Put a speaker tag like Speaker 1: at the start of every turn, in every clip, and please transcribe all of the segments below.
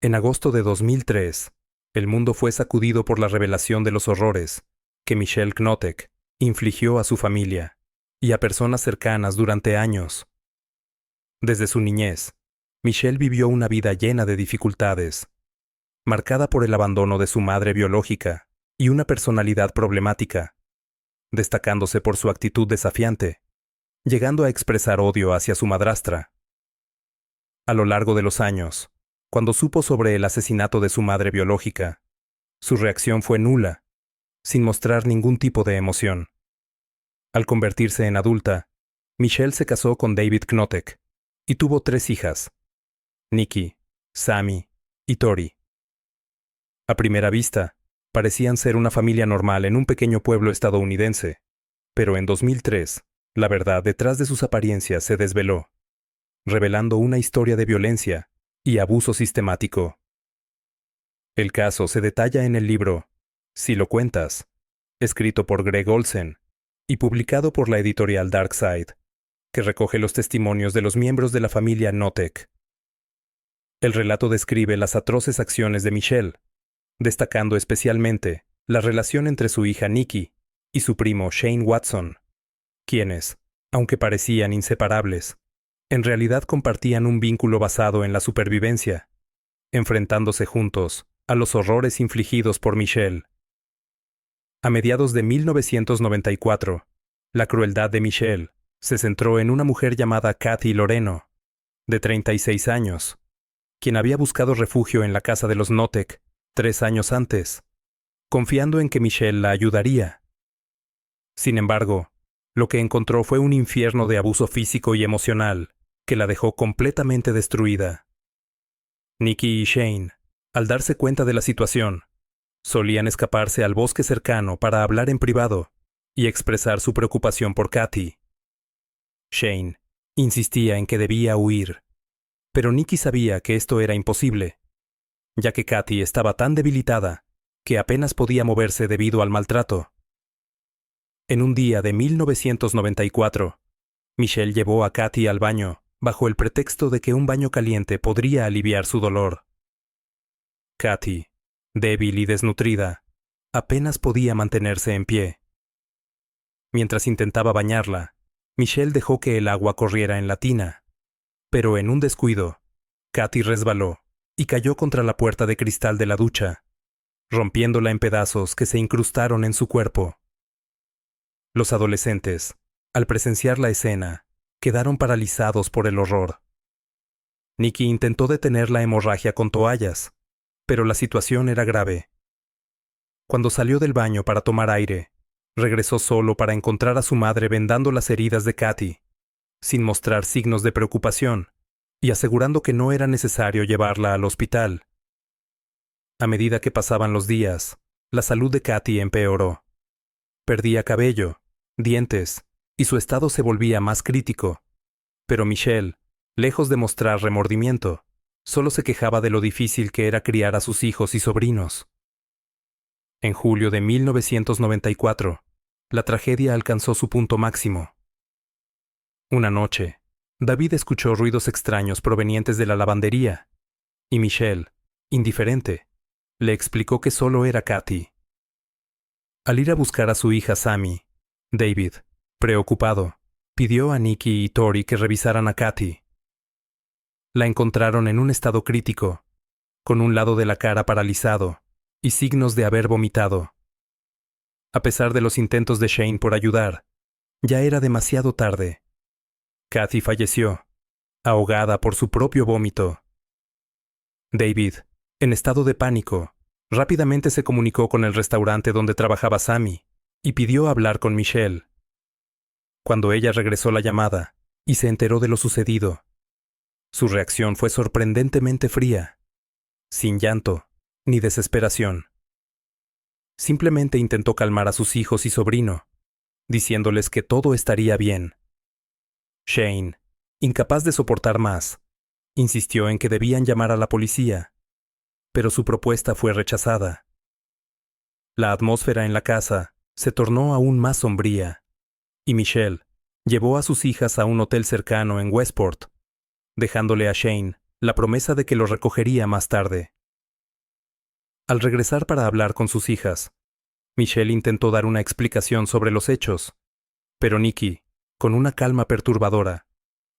Speaker 1: En agosto de 2003, el mundo fue sacudido por la revelación de los horrores que Michelle Knotek infligió a su familia y a personas cercanas durante años. Desde su niñez, Michelle vivió una vida llena de dificultades, marcada por el abandono de su madre biológica y una personalidad problemática, destacándose por su actitud desafiante, llegando a expresar odio hacia su madrastra. A lo largo de los años, cuando supo sobre el asesinato de su madre biológica, su reacción fue nula, sin mostrar ningún tipo de emoción. Al convertirse en adulta, Michelle se casó con David Knotek y tuvo 3 hijas, Nikki, Sammy y Tori. A primera vista, parecían ser una familia normal en un pequeño pueblo estadounidense, pero en 2003, la verdad detrás de sus apariencias se desveló, revelando una historia de violencia y abuso sistemático. El caso se detalla en el libro Si lo cuentas, escrito por Greg Olsen y publicado por la editorial Darkside, que recoge los testimonios de los miembros de la familia Knotek. El relato describe las atroces acciones de Michelle, destacando especialmente la relación entre su hija Nikki y su primo Shane Watson, quienes, aunque parecían inseparables, en realidad compartían un vínculo basado en la supervivencia, enfrentándose juntos a los horrores infligidos por Michelle. A mediados de 1994, la crueldad de Michelle se centró en una mujer llamada Kathy Loreno, de 36 años, quien había buscado refugio en la casa de los Knotek 3 años antes, confiando en que Michelle la ayudaría. Sin embargo, lo que encontró fue un infierno de abuso físico y emocional que la dejó completamente destruida. Nikki y Shane, al darse cuenta de la situación, solían escaparse al bosque cercano para hablar en privado y expresar su preocupación por Kathy. Shane insistía en que debía huir, pero Nikki sabía que esto era imposible, ya que Kathy estaba tan debilitada que apenas podía moverse debido al maltrato. En un día de 1994, Michelle llevó a Kathy al baño bajo el pretexto de que un baño caliente podría aliviar su dolor. Kathy, débil y desnutrida, apenas podía mantenerse en pie. Mientras intentaba bañarla, Michelle dejó que el agua corriera en la tina, pero en un descuido, Kathy resbaló y cayó contra la puerta de cristal de la ducha, rompiéndola en pedazos que se incrustaron en su cuerpo. Los adolescentes, al presenciar la escena, quedaron paralizados por el horror. Nikki intentó detener la hemorragia con toallas, pero la situación era grave. Cuando salió del baño para tomar aire, regresó solo para encontrar a su madre vendando las heridas de Kathy, sin mostrar signos de preocupación, y asegurando que no era necesario llevarla al hospital. A medida que pasaban los días, la salud de Kathy empeoró. Perdía cabello, dientes, y su estado se volvía más crítico. Pero Michelle, lejos de mostrar remordimiento, solo se quejaba de lo difícil que era criar a sus hijos y sobrinos. En julio de 1994, la tragedia alcanzó su punto máximo. Una noche, David escuchó ruidos extraños provenientes de la lavandería, y Michelle, indiferente, le explicó que solo era Kathy. Al ir a buscar a su hija Sammy, David, preocupado, pidió a Nikki y Tori que revisaran a Kathy. La encontraron en un estado crítico, con un lado de la cara paralizado y signos de haber vomitado. A pesar de los intentos de Shane por ayudar, ya era demasiado tarde. Kathy falleció, ahogada por su propio vómito. David, en estado de pánico, rápidamente se comunicó con el restaurante donde trabajaba Sammy y pidió hablar con Michelle. Cuando ella regresó la llamada y se enteró de lo sucedido, su reacción fue sorprendentemente fría, sin llanto ni desesperación. Simplemente intentó calmar a sus hijos y sobrino, diciéndoles que todo estaría bien. Shane, incapaz de soportar más, insistió en que debían llamar a la policía, pero su propuesta fue rechazada. La atmósfera en la casa se tornó aún más sombría, y Michelle llevó a sus hijas a un hotel cercano en Westport, dejándole a Shane la promesa de que lo recogería más tarde. Al regresar para hablar con sus hijas, Michelle intentó dar una explicación sobre los hechos, pero Nikki, con una calma perturbadora,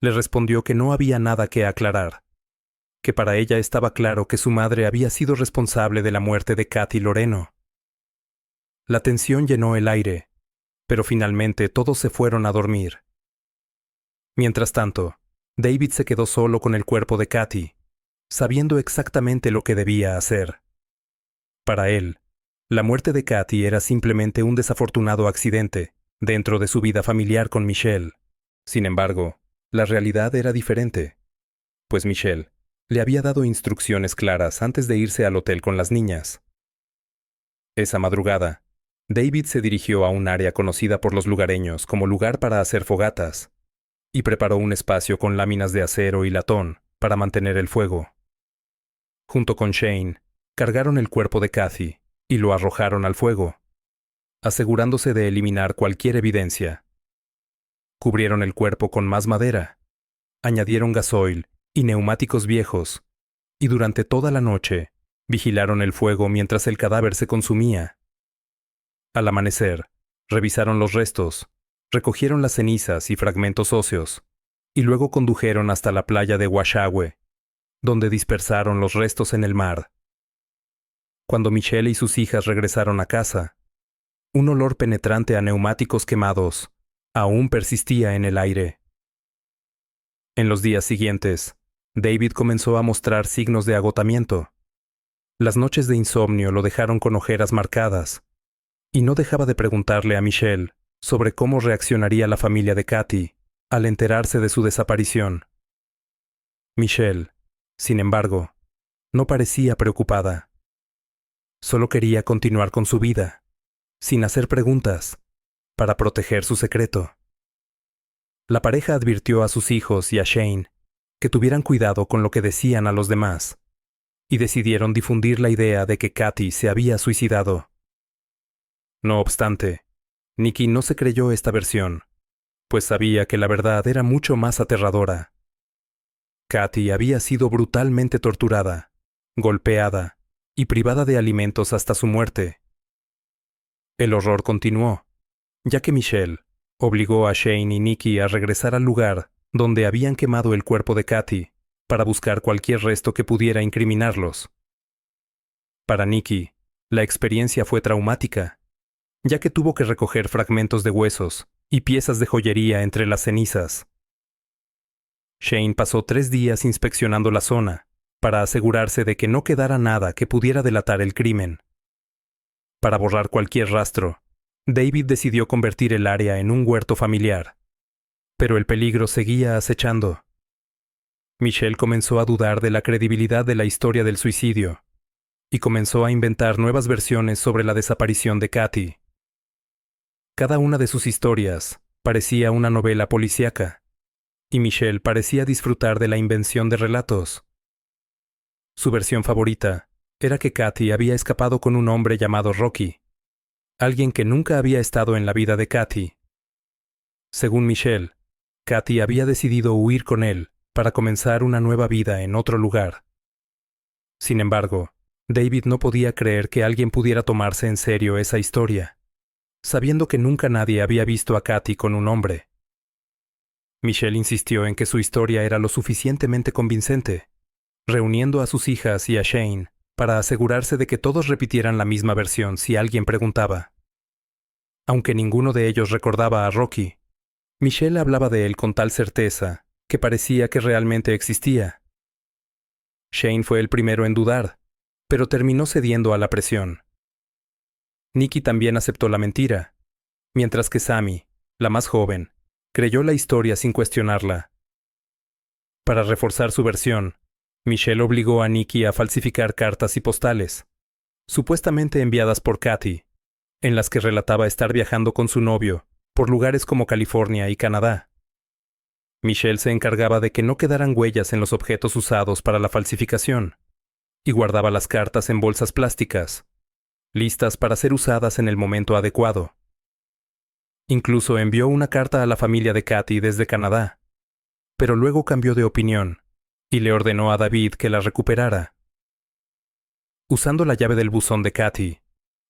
Speaker 1: le respondió que no había nada que aclarar, que para ella estaba claro que su madre había sido responsable de la muerte de Kathy Loreno. La tensión llenó el aire, pero finalmente todos se fueron a dormir. Mientras tanto, David se quedó solo con el cuerpo de Kathy, sabiendo exactamente lo que debía hacer. Para él, la muerte de Kathy era simplemente un desafortunado accidente dentro de su vida familiar con Michelle. Sin embargo, la realidad era diferente, pues Michelle le había dado instrucciones claras antes de irse al hotel con las niñas. Esa madrugada, David se dirigió a un área conocida por los lugareños como lugar para hacer fogatas, y preparó un espacio con láminas de acero y latón para mantener el fuego. Junto con Shane, cargaron el cuerpo de Kathy y lo arrojaron al fuego, asegurándose de eliminar cualquier evidencia. Cubrieron el cuerpo con más madera, añadieron gasoil y neumáticos viejos, y durante toda la noche vigilaron el fuego mientras el cadáver se consumía. Al amanecer, revisaron los restos, recogieron las cenizas y fragmentos óseos, y luego condujeron hasta la playa de Washagwe, donde dispersaron los restos en el mar. Cuando Michelle y sus hijas regresaron a casa, un olor penetrante a neumáticos quemados aún persistía en el aire. En los días siguientes, David comenzó a mostrar signos de agotamiento. Las noches de insomnio lo dejaron con ojeras marcadas, y no dejaba de preguntarle a Michelle sobre cómo reaccionaría la familia de Kathy al enterarse de su desaparición. Michelle, sin embargo, no parecía preocupada. Solo quería continuar con su vida, sin hacer preguntas, para proteger su secreto. La pareja advirtió a sus hijos y a Shane que tuvieran cuidado con lo que decían a los demás, y decidieron difundir la idea de que Kathy se había suicidado. No obstante, Nikki no se creyó esta versión, pues sabía que la verdad era mucho más aterradora. Kathy había sido brutalmente torturada, golpeada y privada de alimentos hasta su muerte. El horror continuó, ya que Michelle obligó a Shane y Nikki a regresar al lugar donde habían quemado el cuerpo de Kathy para buscar cualquier resto que pudiera incriminarlos. Para Nikki, la experiencia fue traumática, ya que tuvo que recoger fragmentos de huesos y piezas de joyería entre las cenizas. Shane pasó 3 días inspeccionando la zona para asegurarse de que no quedara nada que pudiera delatar el crimen. Para borrar cualquier rastro, David decidió convertir el área en un huerto familiar, pero el peligro seguía acechando. Michelle comenzó a dudar de la credibilidad de la historia del suicidio y comenzó a inventar nuevas versiones sobre la desaparición de Kathy. Cada una de sus historias parecía una novela policíaca, y Michelle parecía disfrutar de la invención de relatos. Su versión favorita era que Kathy había escapado con un hombre llamado Rocky, alguien que nunca había estado en la vida de Kathy. Según Michelle, Kathy había decidido huir con él para comenzar una nueva vida en otro lugar. Sin embargo, David no podía creer que alguien pudiera tomarse en serio esa historia, sabiendo que nunca nadie había visto a Kathy con un hombre. Michelle insistió en que su historia era lo suficientemente convincente, reuniendo a sus hijas y a Shane para asegurarse de que todos repitieran la misma versión si alguien preguntaba. Aunque ninguno de ellos recordaba a Rocky, Michelle hablaba de él con tal certeza que parecía que realmente existía. Shane fue el primero en dudar, pero terminó cediendo a la presión. Nikki también aceptó la mentira, mientras que Sammy, la más joven, creyó la historia sin cuestionarla. Para reforzar su versión, Michelle obligó a Nikki a falsificar cartas y postales, supuestamente enviadas por Kathy, en las que relataba estar viajando con su novio por lugares como California y Canadá. Michelle se encargaba de que no quedaran huellas en los objetos usados para la falsificación, y guardaba las cartas en bolsas plásticas, listas para ser usadas en el momento adecuado. Incluso envió una carta a la familia de Kathy desde Canadá, pero luego cambió de opinión y le ordenó a David que la recuperara. Usando la llave del buzón de Kathy,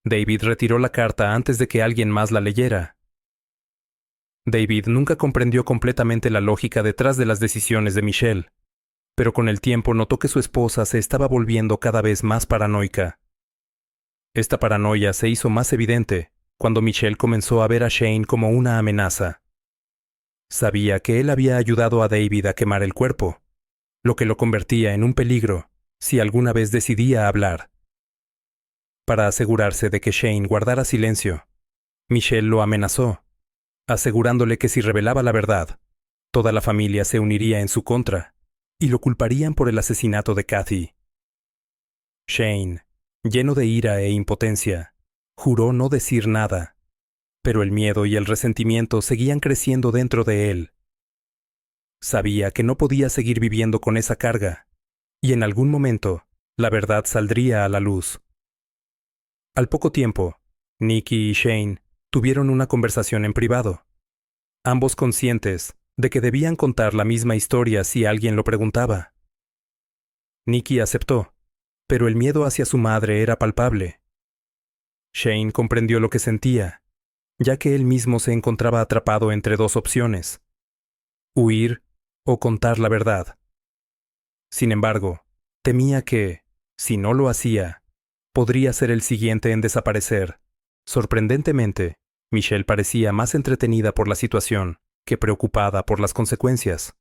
Speaker 1: David retiró la carta antes de que alguien más la leyera. David nunca comprendió completamente la lógica detrás de las decisiones de Michelle, pero con el tiempo notó que su esposa se estaba volviendo cada vez más paranoica. Esta paranoia se hizo más evidente cuando Michelle comenzó a ver a Shane como una amenaza. Sabía que él había ayudado a David a quemar el cuerpo, lo que lo convertía en un peligro si alguna vez decidía hablar. Para asegurarse de que Shane guardara silencio, Michelle lo amenazó, asegurándole que si revelaba la verdad, toda la familia se uniría en su contra y lo culparían por el asesinato de Kathy. Shane, lleno de ira e impotencia, juró no decir nada, pero el miedo y el resentimiento seguían creciendo dentro de él. Sabía que no podía seguir viviendo con esa carga, y en algún momento, la verdad saldría a la luz. Al poco tiempo, Nikki y Shane tuvieron una conversación en privado, ambos conscientes de que debían contar la misma historia si alguien lo preguntaba. Nikki aceptó, pero el miedo hacia su madre era palpable. Shane comprendió lo que sentía, ya que él mismo se encontraba atrapado entre dos opciones: huir o contar la verdad. Sin embargo, temía que, si no lo hacía, podría ser el siguiente en desaparecer. Sorprendentemente, Michelle parecía más entretenida por la situación que preocupada por las consecuencias.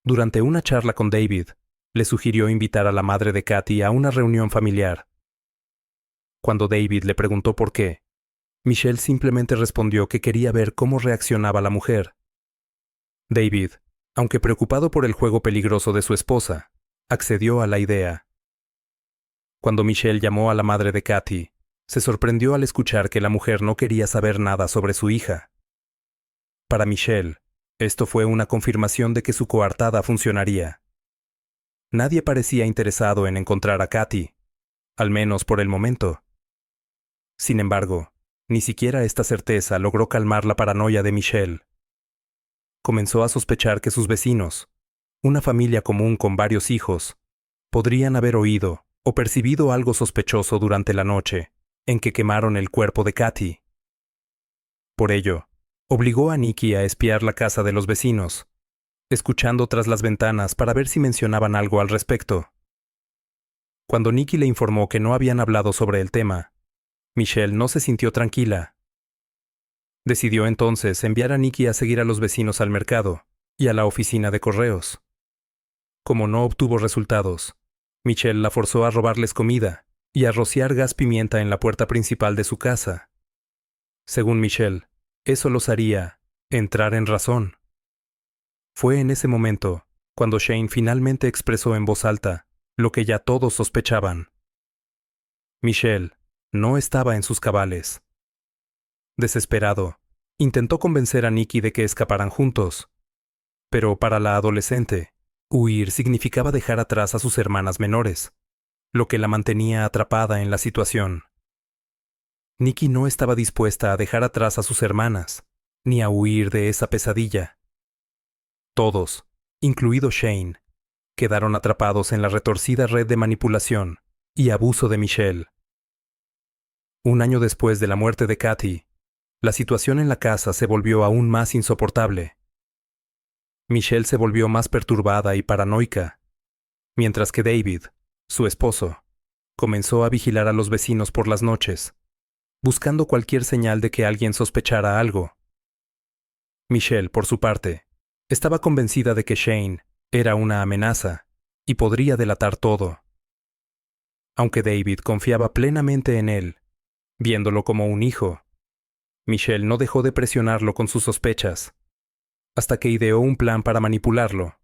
Speaker 1: Durante una charla con David, le sugirió invitar a la madre de Kathy a una reunión familiar. Cuando David le preguntó por qué, Michelle simplemente respondió que quería ver cómo reaccionaba la mujer. David, aunque preocupado por el juego peligroso de su esposa, accedió a la idea. Cuando Michelle llamó a la madre de Kathy, se sorprendió al escuchar que la mujer no quería saber nada sobre su hija. Para Michelle, esto fue una confirmación de que su coartada funcionaría. Nadie parecía interesado en encontrar a Kathy, al menos por el momento. Sin embargo, ni siquiera esta certeza logró calmar la paranoia de Michelle. Comenzó a sospechar que sus vecinos, una familia común con varios hijos, podrían haber oído o percibido algo sospechoso durante la noche en que quemaron el cuerpo de Kathy. Por ello, obligó a Nikki a espiar la casa de los vecinos, escuchando tras las ventanas para ver si mencionaban algo al respecto. Cuando Nikki le informó que no habían hablado sobre el tema, Michelle no se sintió tranquila. Decidió entonces enviar a Nikki a seguir a los vecinos al mercado y a la oficina de correos. Como no obtuvo resultados, Michelle la forzó a robarles comida y a rociar gas pimienta en la puerta principal de su casa. Según Michelle, eso los haría entrar en razón. Fue en ese momento cuando Shane finalmente expresó en voz alta lo que ya todos sospechaban. Michelle no estaba en sus cabales. Desesperado, intentó convencer a Nikki de que escaparan juntos. Pero para la adolescente, huir significaba dejar atrás a sus hermanas menores, lo que la mantenía atrapada en la situación. Nikki no estaba dispuesta a dejar atrás a sus hermanas, ni a huir de esa pesadilla. Todos, incluido Shane, quedaron atrapados en la retorcida red de manipulación y abuso de Michelle. Un año después de la muerte de Kathy, la situación en la casa se volvió aún más insoportable. Michelle se volvió más perturbada y paranoica, mientras que David, su esposo, comenzó a vigilar a los vecinos por las noches, buscando cualquier señal de que alguien sospechara algo. Michelle, por su parte, estaba convencida de que Shane era una amenaza y podría delatar todo. Aunque David confiaba plenamente en él, viéndolo como un hijo, Michelle no dejó de presionarlo con sus sospechas, hasta que ideó un plan para manipularlo.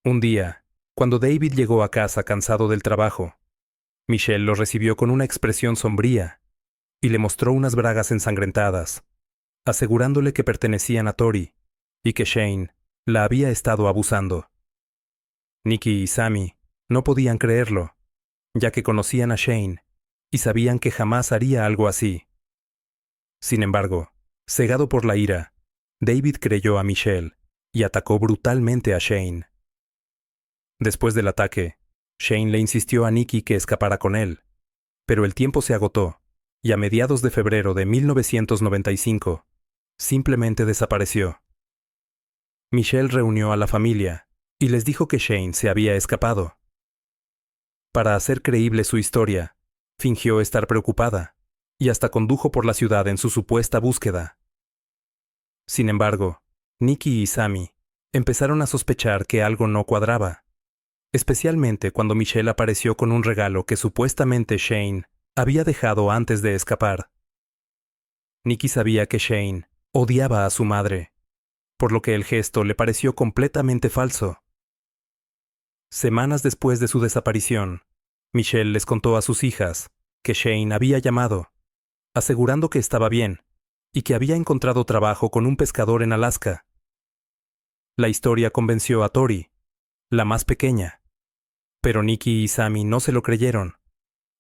Speaker 1: Un día, cuando David llegó a casa cansado del trabajo, Michelle lo recibió con una expresión sombría y le mostró unas bragas ensangrentadas, asegurándole que pertenecían a Tori y que Shane la había estado abusando. Nikki y Sammy no podían creerlo, ya que conocían a Shane y sabían que jamás haría algo así. Sin embargo, cegado por la ira, David creyó a Michelle y atacó brutalmente a Shane. Después del ataque, Shane le insistió a Nikki que escapara con él, pero el tiempo se agotó, y a mediados de febrero de 1995, simplemente desapareció. Michelle reunió a la familia y les dijo que Shane se había escapado. Para hacer creíble su historia, fingió estar preocupada y hasta condujo por la ciudad en su supuesta búsqueda. Sin embargo, Nikki y Sammy empezaron a sospechar que algo no cuadraba, especialmente cuando Michelle apareció con un regalo que supuestamente Shane había dejado antes de escapar. Nikki sabía que Shane odiaba a su madre, por lo que el gesto le pareció completamente falso. Semanas después de su desaparición, Michelle les contó a sus hijas que Shane había llamado, asegurando que estaba bien y que había encontrado trabajo con un pescador en Alaska. La historia convenció a Tori, la más pequeña, pero Nikki y Sammy no se lo creyeron,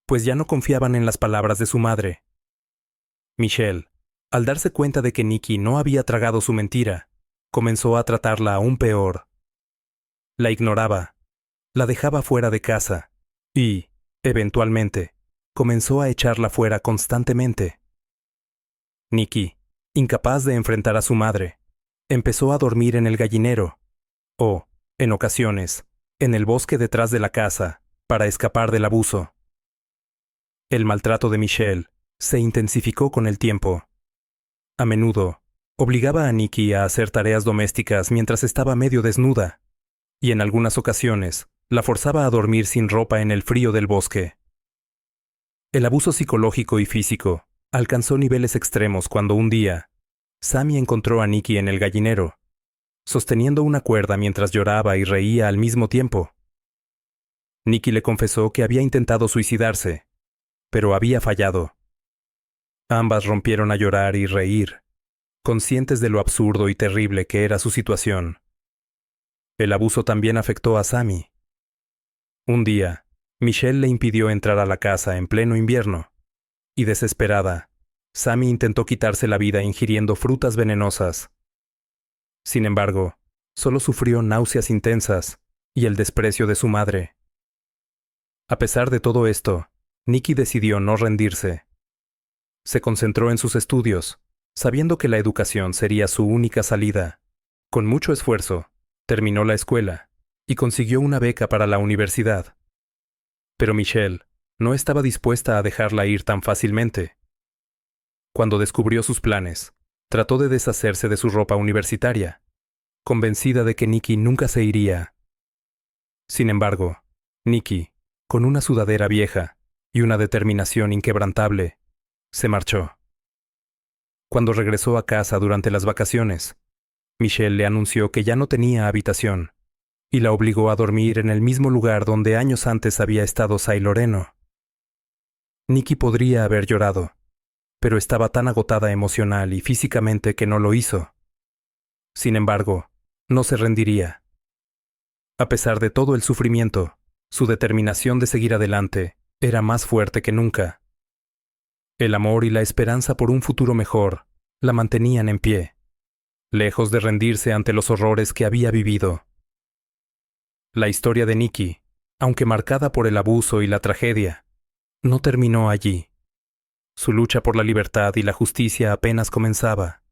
Speaker 1: pues ya no confiaban en las palabras de su madre. Michelle, al darse cuenta de que Nikki no había tragado su mentira, comenzó a tratarla aún peor. La ignoraba, la dejaba fuera de casa y, eventualmente, comenzó a echarla fuera constantemente. Nikki, incapaz de enfrentar a su madre, empezó a dormir en el gallinero o, en ocasiones, en el bosque detrás de la casa, para escapar del abuso. El maltrato de Michelle se intensificó con el tiempo. A menudo, obligaba a Nikki a hacer tareas domésticas mientras estaba medio desnuda, y en algunas ocasiones la forzaba a dormir sin ropa en el frío del bosque. El abuso psicológico y físico alcanzó niveles extremos cuando un día, Sammy encontró a Nikki en el gallinero, sosteniendo una cuerda mientras lloraba y reía al mismo tiempo. Nikki le confesó que había intentado suicidarse, pero había fallado. Ambas rompieron a llorar y reír, conscientes de lo absurdo y terrible que era su situación. El abuso también afectó a Sammy. Un día, Michelle le impidió entrar a la casa en pleno invierno, y desesperada, Sammy intentó quitarse la vida ingiriendo frutas venenosas. Sin embargo, solo sufrió náuseas intensas y el desprecio de su madre. A pesar de todo esto, Nikki decidió no rendirse. Se concentró en sus estudios, sabiendo que la educación sería su única salida. Con mucho esfuerzo, terminó la escuela y consiguió una beca para la universidad. Pero Michelle no estaba dispuesta a dejarla ir tan fácilmente. Cuando descubrió sus planes, trató de deshacerse de su ropa universitaria, convencida de que Nikki nunca se iría. Sin embargo, Nikki, con una sudadera vieja y una determinación inquebrantable, se marchó. Cuando regresó a casa durante las vacaciones, Michelle le anunció que ya no tenía habitación y la obligó a dormir en el mismo lugar donde años antes había estado Say Loreno. Nikki podría haber llorado, pero estaba tan agotada emocional y físicamente que no lo hizo. Sin embargo, no se rendiría. A pesar de todo el sufrimiento, su determinación de seguir adelante era más fuerte que nunca. El amor y la esperanza por un futuro mejor la mantenían en pie, lejos de rendirse ante los horrores que había vivido. La historia de Nikki, aunque marcada por el abuso y la tragedia, no terminó allí. Su lucha por la libertad y la justicia apenas comenzaba.